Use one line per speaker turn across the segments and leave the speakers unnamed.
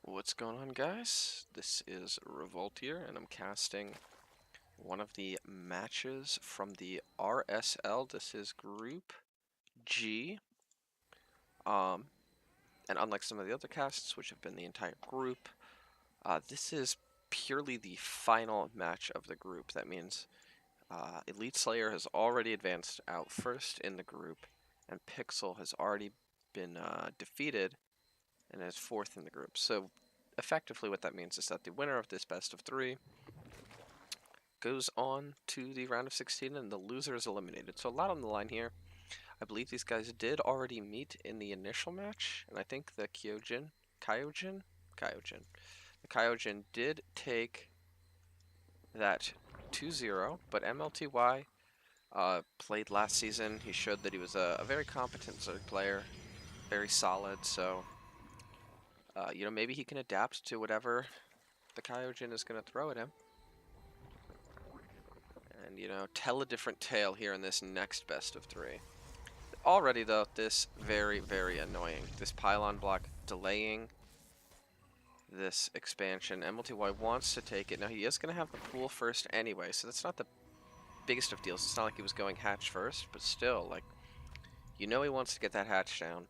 What's going on, guys? This is Revolt here, and I'm casting one of the matches from the RSL. This is Group G. And unlike some of the other casts, which have been the entire group, this is purely the final match of the group. That means Elite Slayer has already advanced out first in the group, and Pixel has already been defeated and is fourth in the group. So effectively what that means is that the winner of this best of three goes on to the round of 16 and the loser is eliminated. So a lot on the line here. I believe these guys did already meet in the initial match, and I think the kyojin, the kyojin did take that 2-0, but mLty played last season. He showed that he was a very competent Zerg player, very solid, so maybe he can adapt to whatever the kyojin is going to throw at him. And, tell a different tale here in this next best of three. Already, though, this very, very annoying. This pylon block delaying this expansion. mLty wants to take it. Now, he is going to have the pool first anyway, so that's not the biggest of deals. It's not like he was going hatch first, but still, he wants to get that hatch down.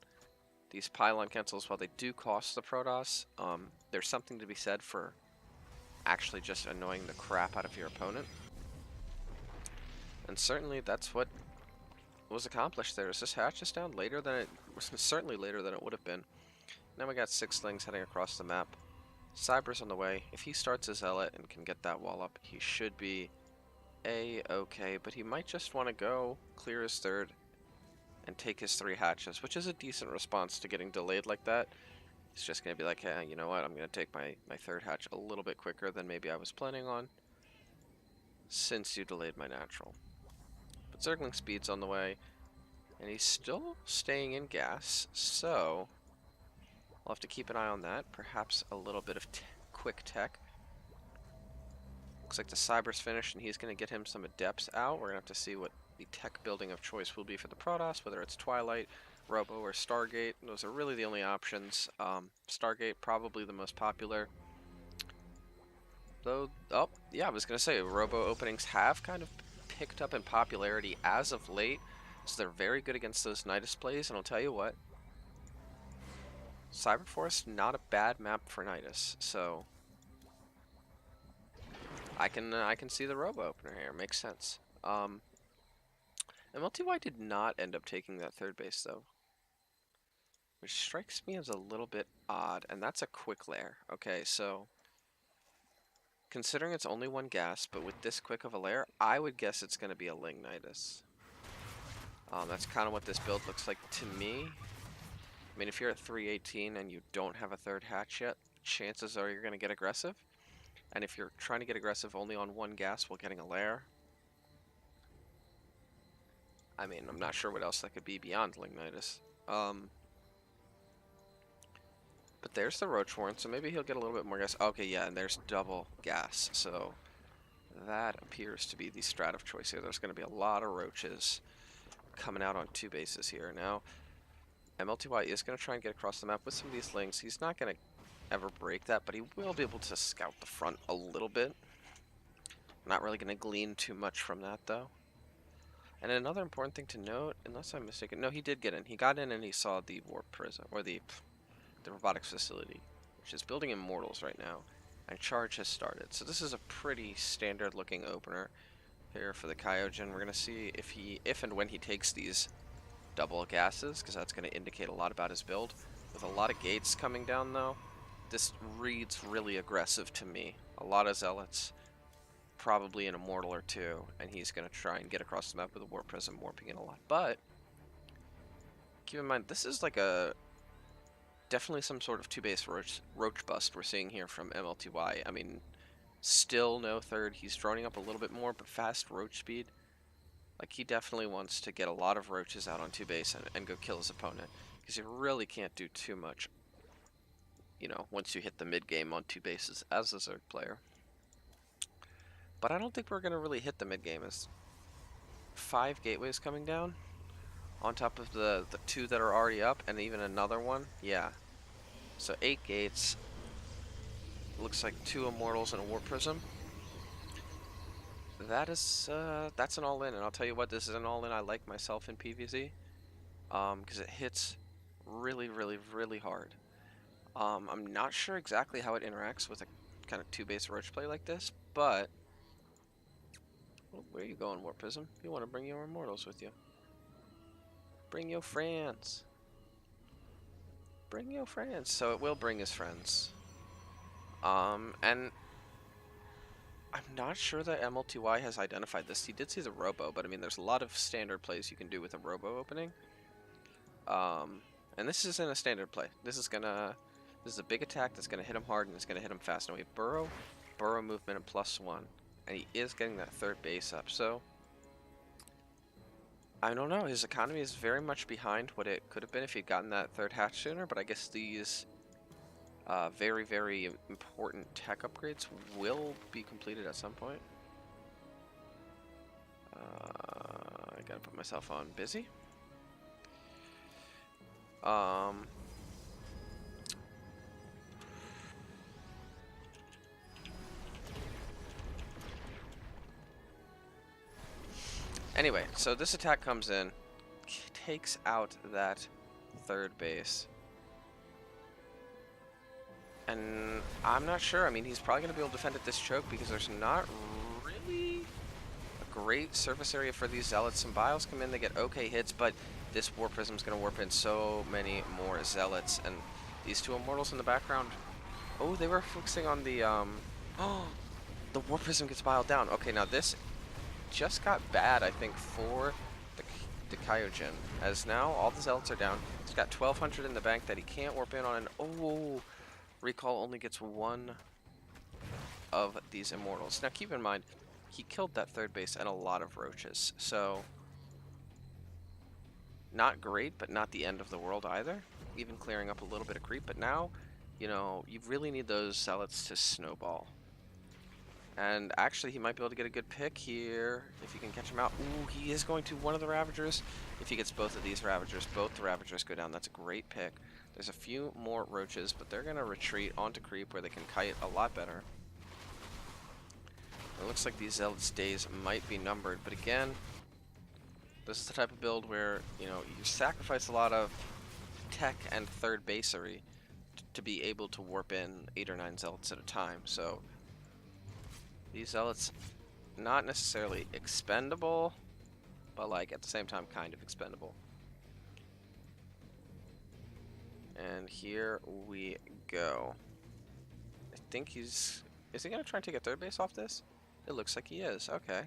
These pylon cancels, while they do cost the Protoss, there's something to be said for actually just annoying the crap out of your opponent. And certainly that's what was accomplished there. Is this hatch is down later than it was, certainly later than it would have been. Now we got 6 slings heading across the map. Cyber's on the way. If he starts his zealot and can get that wall up, he should be a-okay, but he might just want to go clear his third and take his 3 hatches, which is a decent response to getting delayed like that. He's just going to be like, hey, you know what, I'm going to take my third hatch a little bit quicker than maybe I was planning on, since you delayed my natural. But Zergling speed's on the way, and he's still staying in gas, so I'll have to keep an eye on that. Perhaps a little bit of quick tech. Looks like the Cyber's finished, and he's going to get him some Adepts out. We're going to have to see what the tech building of choice will be for the Protoss, whether it's Twilight, Robo, or Stargate. Those are really the only options. Stargate, probably the most popular. Though, oh, yeah, I was going to say, Robo openings have kind of picked up in popularity as of late, so they're very good against those Nidus plays, and I'll tell you what, Cyberforest, not a bad map for Nidus, so I can see the Robo opener here. Makes sense. mLty did not end up taking that third base, though, which strikes me as a little bit odd, and that's a quick lair. Okay, so considering it's only 1 gas, but with this quick of a lair, I would guess it's going to be a Ling Nidus. That's kind of what this build looks like to me. I mean, if you're at 318 and you don't have a third hatch yet, chances are you're going to get aggressive. And if you're trying to get aggressive only on 1 gas while getting a lair, I mean, I'm not sure what else that could be beyond Ling Nidus. But there's the Roach Warren, so maybe he'll get a little bit more gas. Okay, yeah, and there's double gas, so that appears to be the strat of choice here. There's going to be a lot of roaches coming out on 2 bases here. Now, mLty is going to try and get across the map with some of these lings. He's not going to ever break that, but he will be able to scout the front a little bit. Not really going to glean too much from that, though. And another important thing to note, unless I'm mistaken, no, he did get in. He got in and he saw the warp prison, or the robotics facility, which is building immortals right now, and charge has started. So this is a pretty standard looking opener here for the kyojin. We're going to see if and when he takes these double gases, because that's going to indicate a lot about his build. With a lot of gates coming down, though, this reads really aggressive to me. A lot of zealots, probably an immortal or 2, and he's going to try and get across the map with a warp prism, warping in a lot. But keep in mind, this is like definitely some sort of 2-base roach bust we're seeing here from mLty. I mean, still no third. He's droning up a little bit more, but fast roach speed. Like, he definitely wants to get a lot of roaches out on 2 base and go kill his opponent, because you really can't do too much, once you hit the mid game on 2 bases as a Zerg player. But I don't think we're going to really hit the mid game. As 5 gateways coming down on top of the 2 that are already up, and even another one. Yeah. So 8 gates. looks like 2 Immortals and a Warp Prism. That is, that's an all-in, and I'll tell you what, this is an all-in I like myself in PvZ, because it hits really, really, really hard. I'm not sure exactly how it interacts with a kind of 2-base roach play like this, but... Well, where are you going, Warp Prism? You want to bring your Immortals with you. Bring your friends. Bring your friends. So it will bring his friends. And I'm not sure that mLty has identified this. He did see the Robo, but I mean, there's a lot of standard plays you can do with a Robo opening. And this isn't a standard play. This is a big attack that's gonna hit him hard and it's gonna hit him fast. Now we have Burrow movement and +1, and he is getting that 3rd base up. So I don't know. His economy is very much behind what it could have been if he'd gotten that 3rd hatch sooner. But I guess these very, very important tech upgrades will be completed at some point. I gotta put myself on busy. Anyway, so this attack comes in, takes out that 3rd base. And I'm not sure. I mean, he's probably going to be able to defend at this choke because there's not really a great surface area for these Zealots. Some Biles come in, they get okay hits, but this Warp Prism is going to warp in so many more Zealots. And these 2 Immortals in the background. Oh, they were focusing on the, oh, the Warp Prism gets biled down. Okay, now this just got bad, I think, for the kyojin. As now all the Zealots are down. He's got 1,200 in the bank that he can't warp in on, and oh, Recall only gets 1 of these Immortals. Now keep in mind, he killed that 3rd base and a lot of roaches, so not great, but not the end of the world either. Even clearing up a little bit of creep, but now, you know, you really need those Zealots to snowball. And actually, he might be able to get a good pick here if you can catch him out. Ooh, he is going to one of the Ravagers. If he gets both of these Ravagers, both the Ravagers go down. That's a great pick. There's a few more roaches, but they're going to retreat onto creep where they can kite a lot better. It looks like these Zealots' days might be numbered, but again, this is the type of build where, you know, you sacrifice a lot of tech and 3rd basery to be able to warp in 8 or 9 Zealots at a time. So these Zealots, not necessarily expendable, but like at the same time kind of expendable. And here we go. I think is he going to try and take a 3rd base off this? It looks like he is. Okay.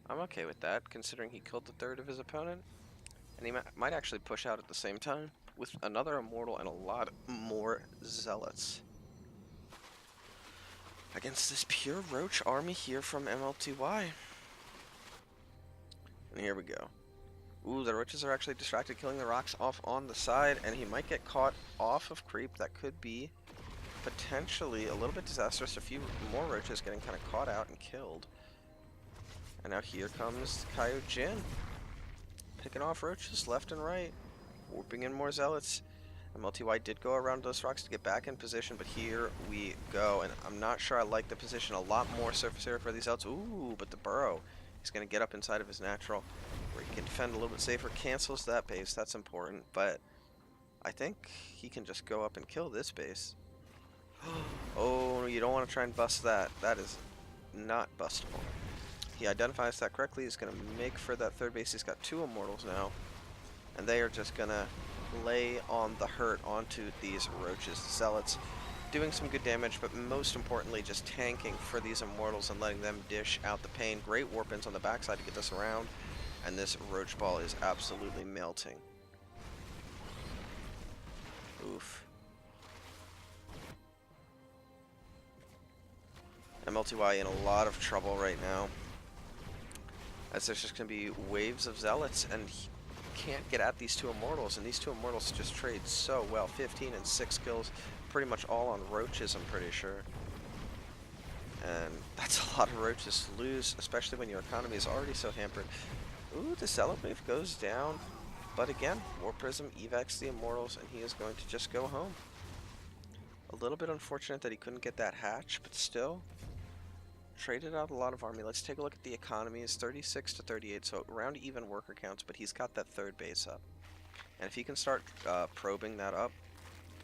I'm okay with that, considering he killed the 3rd of his opponent. And he might actually push out at the same time with another Immortal and a lot more Zealots. Against this pure Roach army here from mLty. And here we go. Ooh, the Roaches are actually distracted, killing the rocks off on the side, and he might get caught off of creep. That could be potentially a little bit disastrous. A few more Roaches getting kind of caught out and killed. And now here comes kyojin, picking off Roaches left and right, warping in more Zealots. mLty did go around those rocks to get back in position, but here we go. And I'm not sure I like the position. A lot more surface area for these Zealots. Ooh, but the Burrow, he's going to get up inside of his natural, where he can defend a little bit safer. Cancels that base. That's important. But I think he can just go up and kill this base. Oh, you don't want to try and bust that. That is not bustable. He identifies that correctly. He's going to make for that 3rd base. He's got 2 Immortals now. And they are just going to lay on the hurt onto these Roaches. The Zealots doing some good damage, but most importantly just tanking for these Immortals and letting them dish out the pain. Great warp-ins on the backside to get this around. And this Roach ball is absolutely melting. Oof. mLty in a lot of trouble right now, as there's just going to be waves of Zealots, and he can't get at these 2 Immortals, and these 2 Immortals just trade so well. 15 and 6 kills, pretty much all on Roaches, I'm pretty sure. And that's a lot of Roaches to lose, especially when your economy is already so hampered. Ooh, the Zealot wave goes down, but again, Warp Prism evacs the Immortals, and he is going to just go home. A little bit unfortunate that he couldn't get that hatch, but still, traded out a lot of army. Let's take a look at the economy. It's 36 to 38, so around even worker counts, but he's got that third base up. And if he can start probing that up,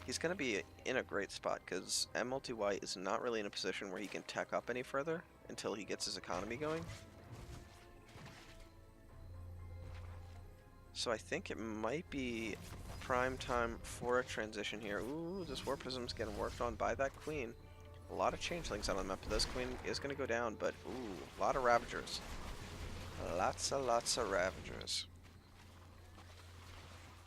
he's going to be in a great spot, because mLty is not really in a position where he can tech up any further until he gets his economy going. So I think it might be prime time for a transition here. Ooh, this War Prism's getting worked on by that queen. A lot of changelings out on the map, but this queen is going to go down, but ooh, a lot of Ravagers. Lots of Ravagers.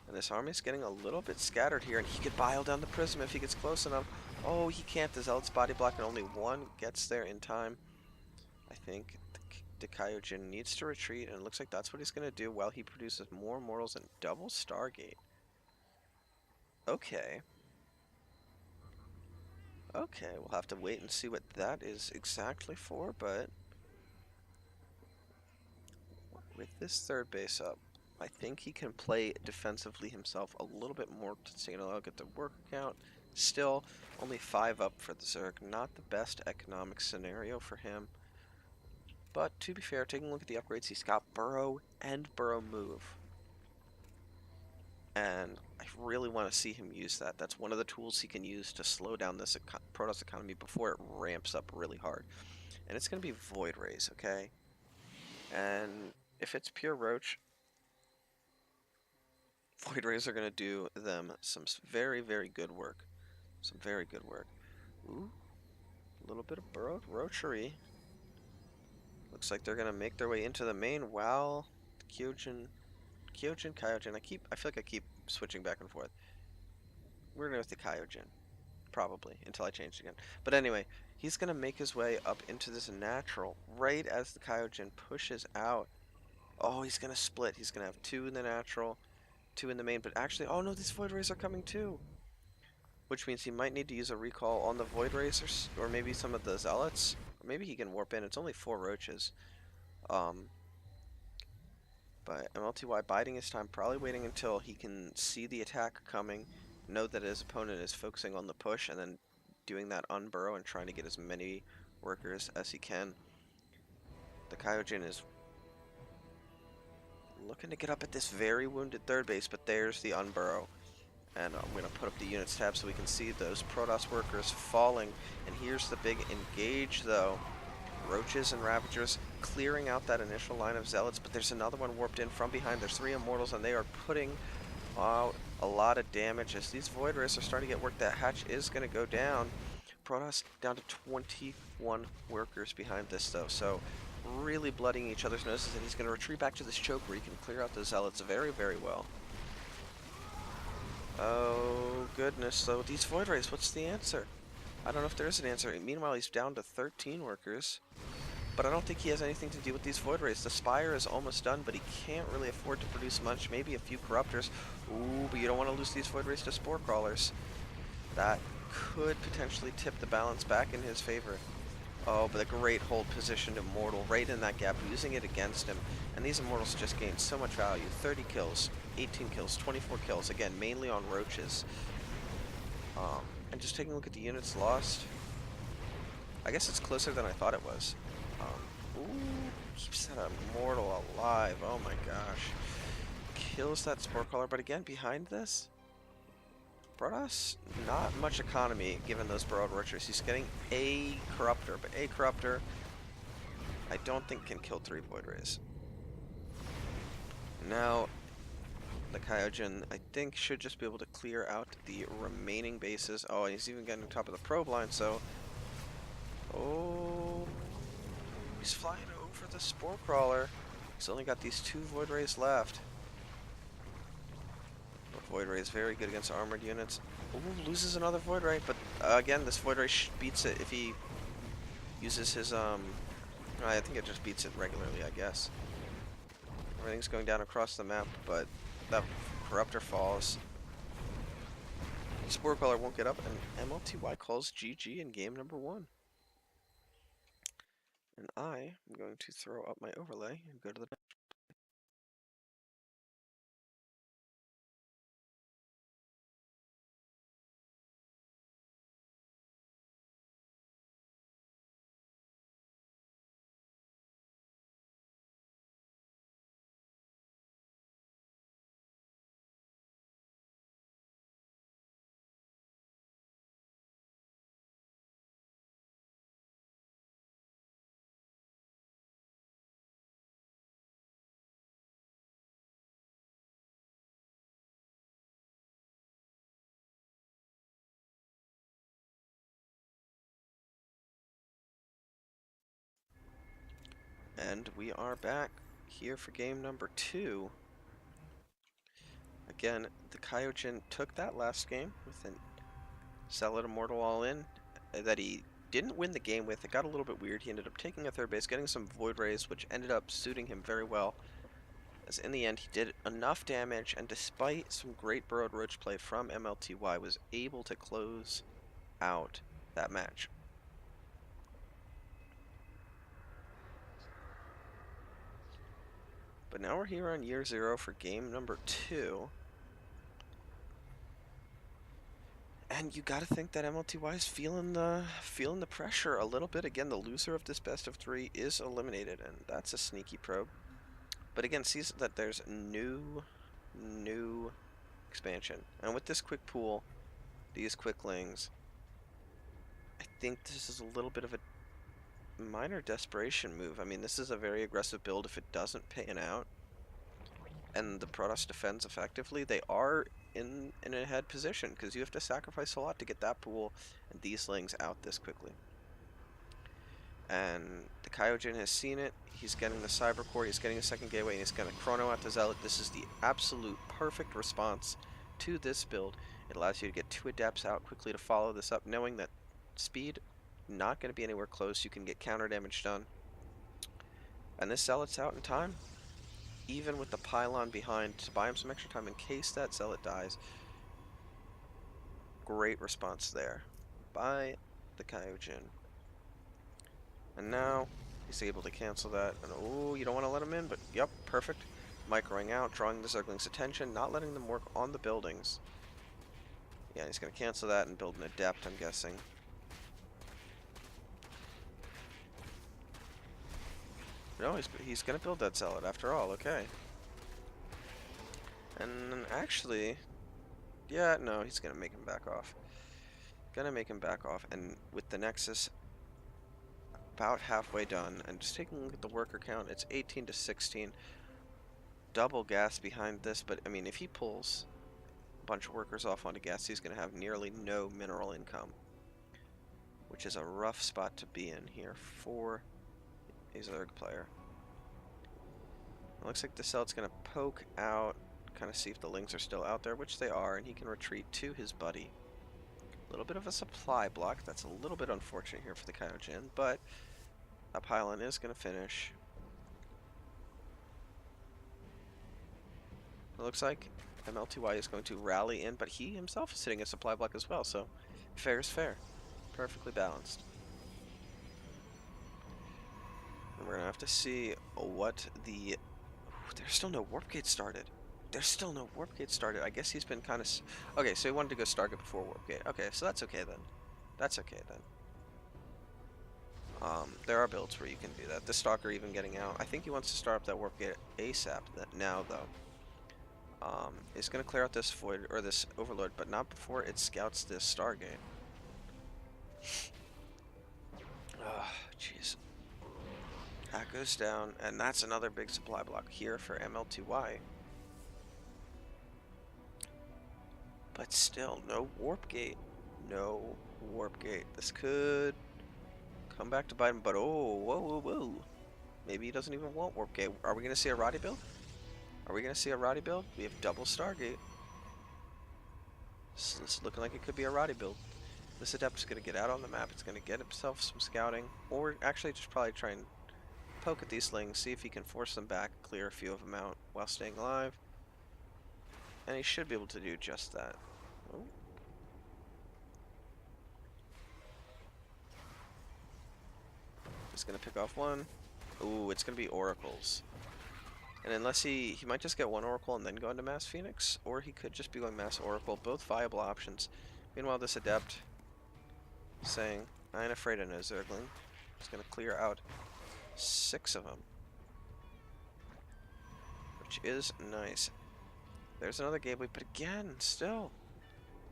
And this army's getting a little bit scattered here, and he could bile down the Prism if he gets close enough. Oh, he can't. The Zealot's body block, and only one gets there in time. I think the Kyojin needs to retreat, and it looks like that's what he's going to do while he produces more mortals and double Stargate. Okay. Okay, we'll have to wait and see what that is exactly for, but with this third base up, I think he can play defensively himself a little bit more to take a look at the worker count. Still, only 5 up for the Zerg. Not the best economic scenario for him. But to be fair, taking a look at the upgrades, he's got Burrow and Burrow Move. And I really want to see him use that. That's one of the tools he can use to slow down this Protoss economy before it ramps up really hard. And it's going to be Void Rays, okay? And if it's pure Roach, Void Rays are going to do them some very, very good work. Some very good work. Ooh, a little bit of burrowed roachery. Looks like they're going to make their way into the main while Kyojin, Kyojin. I feel like I keep switching back and forth. We're going to go with the Kyojin. Probably, until I change again. But anyway, he's going to make his way up into this natural right as the Kyojin pushes out. Oh, he's going to split. He's going to have 2 in the natural, 2 in the main. But actually, oh no, these Void Rays are coming too. Which means he might need to use a recall on the Void Rays or maybe some of the Zealots. Or maybe he can warp in. It's only 4 roaches. But mLty biding his time, probably waiting until he can see the attack coming, know that his opponent is focusing on the push, and then doing that unburrow and trying to get as many workers as he can. The Kyojin is looking to get up at this very wounded third base, but there's the unburrow. And I'm going to put up the units tab so we can see those Protoss workers falling. And here's the big engage, though. Roaches and Ravagers clearing out that initial line of Zealots, but there's another one warped in from behind. There's 3 Immortals, and they are putting out a lot of damage as these Void Rays are starting to get worked. That hatch is going to go down. Protoss down to 21 workers behind this, though, so really blooding each other's noses, and he's going to retreat back to this choke where he can clear out the Zealots very, very well. Oh, goodness. So these Void Rays, what's the answer? I don't know if there is an answer. Meanwhile, he's down to 13 workers. But I don't think he has anything to do with these Void Rays. The Spire is almost done, but he can't really afford to produce much. Maybe a few Corruptors. Ooh, but you don't want to lose these Void Rays to Spore Crawlers. That could potentially tip the balance back in his favor. Oh, but a great hold positioned Immortal right in that gap, using it against him. And these Immortals just gain so much value. 30 kills, 18 kills, 24 kills. Again, mainly on Roaches. And just taking a look at the units lost. I guess it's closer than I thought it was. Ooh, keeps that Immortal alive. Oh my gosh. Kills that Spore Crawler, but again, behind this, Protoss, not much economy given those Burrowed Roachers. He's getting a Corruptor, but a Corruptor I don't think can kill 3 Void Rays. Now, the Kyojin, I think, should just be able to clear out the remaining bases. Oh, and he's even getting on top of the probe line, so... Oh... He's flying over the Spore Crawler. He's only got these 2 Void Rays left. The Void Ray is very good against armored units. Ooh, loses another Void Ray, but again, this Void Ray beats it if he uses his, I think it just beats it regularly, I guess. Everything's going down across the map, but that Corruptor falls. Spore Crawler won't get up, and mLty calls GG in game number 1. And I am going to throw up my overlay and go to the And we are back here for game number 2. Again, the Kyojin took that last game with an Solid Immortal all-in that he didn't win the game with. It got a little bit weird. He ended up taking a third base, getting some Void Rays, which ended up suiting him very well. As in the end, he did enough damage, and despite some great Burrowed Roach play from mLty, was able to close out that match. But now we're here on year 0 for game number 2. And you gotta think that mLty is feeling the pressure a little bit. Again, the loser of this best of 3 is eliminated, and that's a sneaky probe. But again, sees that there's new expansion. And with this quick pool, these quicklings, I think this is a little bit of a minor desperation move. I mean, this is a very aggressive build if it doesn't pan out. And the Protoss defends effectively, they are in an ahead position, because you have to sacrifice a lot to get that pool and these lings out this quickly. And the Kyojin has seen it. He's getting the Cyber Core, he's getting a second gateway, and he's going to chrono out the Zealot. This is the absolute perfect response to this build. It allows you to get 2 Adepts out quickly to follow this up, knowing that speed, not going to be anywhere close. You can get counter damage done. And this Zealot's out in time, even with the pylon behind, to buy him some extra time in case that Zealot dies. Great response there by the Kyojin. And now he's able to cancel that. And oh, you don't want to let him in, but yep, perfect. Microing out, drawing the Zergling's attention, not letting them work on the buildings. Yeah, he's going to cancel that and build an Adept, I'm guessing. No, he's going to build that Zealot after all, okay. And actually, yeah, no, he's going to make him back off. Gonna make him back off, and with the Nexus about halfway done, and just taking a look at the worker count, it's 18 to 16. Double gas behind this, but I mean, if he pulls a bunch of workers off onto gas, he's going to have nearly no mineral income, which is a rough spot to be in here for a Zerg player. It looks like the Celt's going to poke out, kind of see if the Lings are still out there, which they are, and he can retreat to his buddy. A little bit of a supply block. That's a little bit unfortunate here for the Kyojin, but that pylon is going to finish. It looks like mLty is going to rally in, but he himself is hitting a supply block as well, so fair is fair. Perfectly balanced. And we're going to have to see what the... Ooh, there's still no warp gate started. There's still no warp gate started. I guess he's been kind of... Okay, so he wanted to go Stargate before warp gate. Okay, so that's okay then. That's okay then. There are builds where you can do that. The Stalker even getting out. I think he wants to start up that warp gate ASAP now, though. He's going to clear out this Void, or this Overlord, but not before it scouts this Stargate. Oh, jeez. That goes down, and that's another big supply block here for mLty. But still, no warp gate. No warp gate. This could come back to bite him, but oh, whoa. Maybe he doesn't even want warp gate. Are we going to see a Roddy build? Are we going to see a Roddy build? We have double Stargate. So it's looking like it could be a Roddy build. This Adept's going to get out on the map. It's going to get himself some scouting. Or actually just probably try and poke at these Lings, see if he can force them back, clear a few of them out while staying alive. And he should be able to do just that. Oh. He's going to pick off one. Ooh, it's going to be Oracles. And unless he might just get one Oracle and then go into Mass Phoenix, or he could just be going Mass Oracle, both viable options. Meanwhile, this Adept saying, I ain't afraid of no Zergling. He's going to clear out 6 of them, which is nice. There's another gateway, but again, still,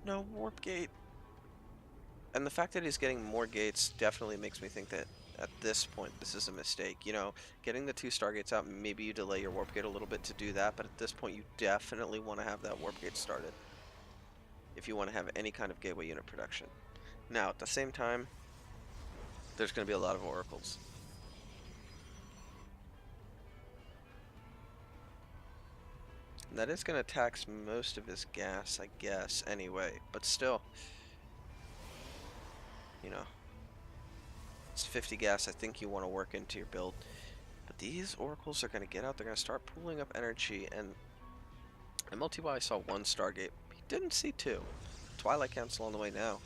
no warp gate. And the fact that he's getting more gates definitely makes me think that at this point, this is a mistake. You know, getting the 2 Stargates out, maybe you delay your warp gate a little bit to do that, but at this point, you definitely want to have that warp gate started if you want to have any kind of gateway unit production. Now, at the same time, there's going to be a lot of Oracles. That is going to tax most of his gas, I guess, anyway. But still, you know, it's 50 gas I think you want to work into your build. But these oracles are going to get out. They're going to start pooling up energy. And mLty saw 1 Stargate. He didn't see 2. Twilight Council on the way now.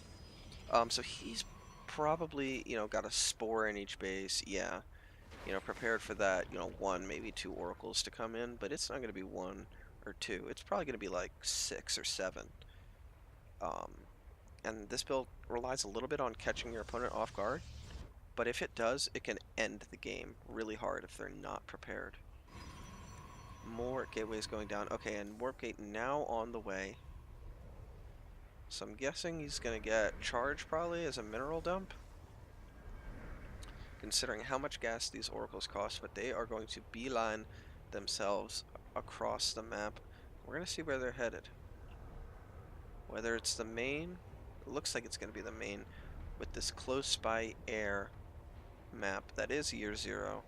So he's probably, got a spore in each base. Yeah. Prepared for that, 1, maybe 2 oracles to come in. But it's not going to be 1 or 2. It's probably going to be like 6 or 7. And this build relies a little bit on catching your opponent off guard. But if it does, it can end the game really hard if they're not prepared. More gateways going down. Okay, and warp gate now on the way. So I'm guessing he's going to get charged probably as a mineral dump. Considering how much gas these oracles cost, but they are going to beeline themselves across the map. We're going to see where they're headed. Whether it's the main, it looks like it's going to be the main, with this close by air map that is year 0.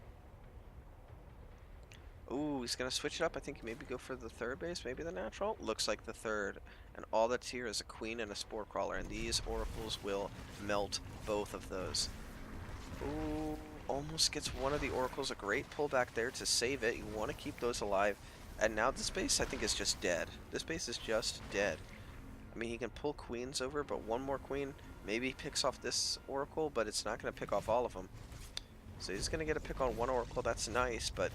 Ooh, he's going to switch it up. I think maybe go for the 3rd base, maybe the natural. Looks like the 3rd. And all that's here is a queen and a spore crawler, and these oracles will melt both of those. Ooh, almost gets one of the oracles. A great pullback there to save it. You want to keep those alive. And now this base, I think, is just dead. This base is just dead. I mean, he can pull queens over, but one more queen maybe picks off this oracle, but it's not going to pick off all of them. So he's going to get a pick on one oracle. That's nice, but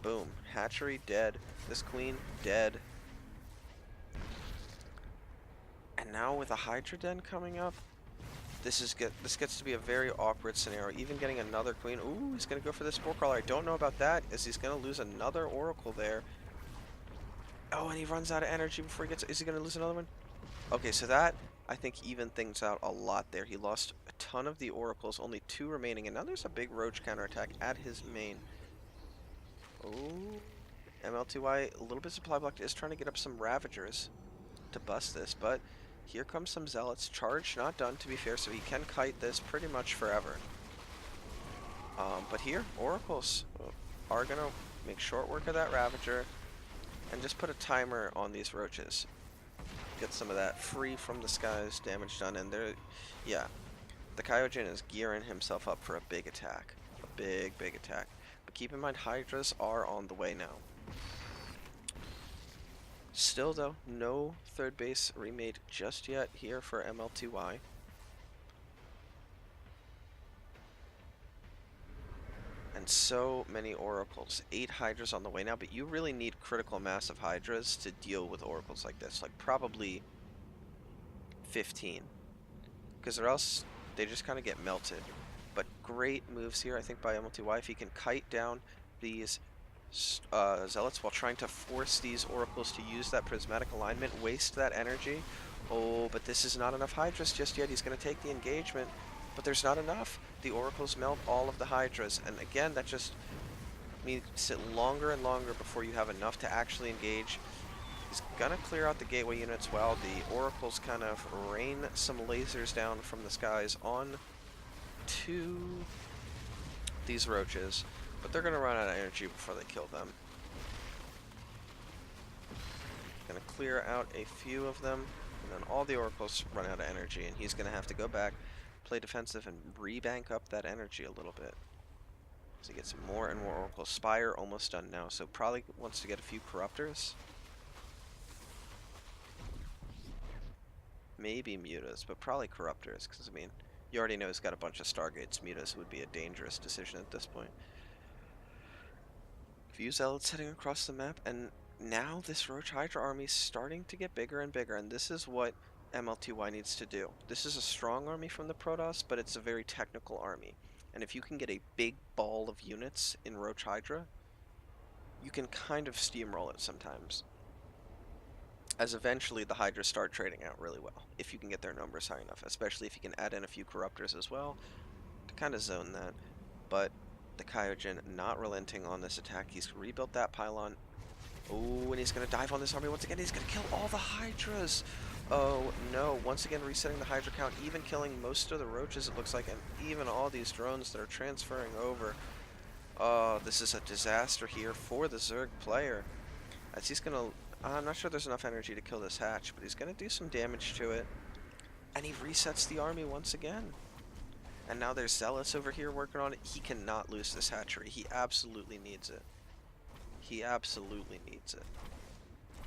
boom. Hatchery dead. This queen dead. And now with a Hydra Den coming up, this gets to be a very awkward scenario. Even getting another queen. Ooh, he's going to go for the spore crawler. I don't know about that, as he's going to lose another oracle there. Oh, and he runs out of energy before he gets... Is he going to lose another one? Okay, so that, I think, evened things out a lot there. He lost a ton of the oracles, only 2 remaining, and now there's a big roach counterattack at his main. Ooh, mLty, a little bit supply blocked, is trying to get up some Ravagers to bust this, but here comes some Zealots. Charge not done, to be fair, so he can kite this pretty much forever. But here, oracles are going to make short work of that Ravager and just put a timer on these roaches. Get some of that free from the skies damage done, and there, yeah, the Kyojin is gearing himself up for a big attack. A big, big attack. But keep in mind, Hydras are on the way now. Still, though, no 3rd base remade just yet here for mLty. And so many oracles. 8 Hydras on the way now, but you really need critical mass of Hydras to deal with oracles like this. Like, probably 15. Because or else they just kind of get melted. But great moves here, I think, by mLty. If he can kite down these Zealots while trying to force these oracles to use that prismatic alignment, waste that energy. Oh, but this is not enough Hydras just yet. He's going to take the engagement, but there's not enough. The oracles melt all of the Hydras, and again, that just means sit longer and longer before you have enough to actually engage. He's going to clear out the gateway units while the oracles kind of rain some lasers down from the skies on to these roaches. But they're going to run out of energy before they kill them. Going to clear out a few of them, and then all the oracles run out of energy, and he's going to have to go back, play defensive, and rebank up that energy a little bit. So he gets more and more oracles. Spire almost done now, so probably wants to get a few corruptors. Maybe mutas, but probably corruptors, because, I mean, you already know he's got a bunch of Stargates. Mutas would be a dangerous decision at this point. Few Zealots heading across the map, and now this Roach Hydra army is starting to get bigger and bigger, and this is what mLty needs to do. This is a strong army from the Protoss, but it's a very technical army. And if you can get a big ball of units in Roach Hydra, you can kind of steamroll it sometimes. As eventually the Hydras start trading out really well, if you can get their numbers high enough, especially if you can add in a few Corruptors as well, to kind of zone that. But the Kyojin not relenting on this attack. He's rebuilt that pylon. Oh, and he's going to dive on this army once again. He's going to kill all the Hydras. Oh, no. Once again, resetting the Hydra count, even killing most of the roaches, it looks like, and even all these drones that are transferring over. Oh, this is a disaster here for the Zerg player, as he's going to I'm not sure there's enough energy to kill this hatch, but he's going to do some damage to it. And he resets the army once again. And now there's zealots over here working on it. He cannot lose this hatchery. He absolutely needs it. He absolutely needs it.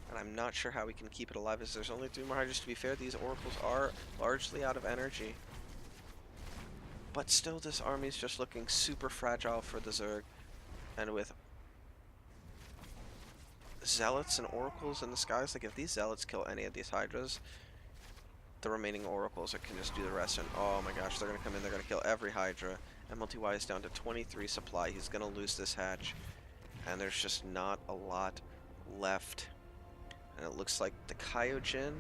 And I'm not sure how we can keep it alive, as there's only 3 more hydras. To be fair, these oracles are largely out of energy. But still, this army is just looking super fragile for the Zerg. And with zealots and oracles in the skies, like if these zealots kill any of these hydras, the remaining oracles can just do the rest. And oh my gosh, they're going to come in, they're going to kill every hydra. mLty is down to 23 supply. He's going to lose this hatch. And there's just not a lot left. And it looks like the kyojin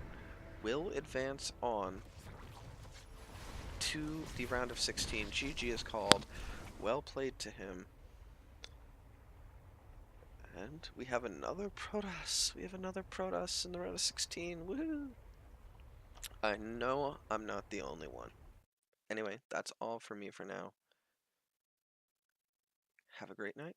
will advance on to the round of 16. GG is called. Well played to him. And we have another Protoss. We have another Protoss in the round of 16. Woohoo! I know I'm not the only one. Anyway, that's all for me for now. Have a great night.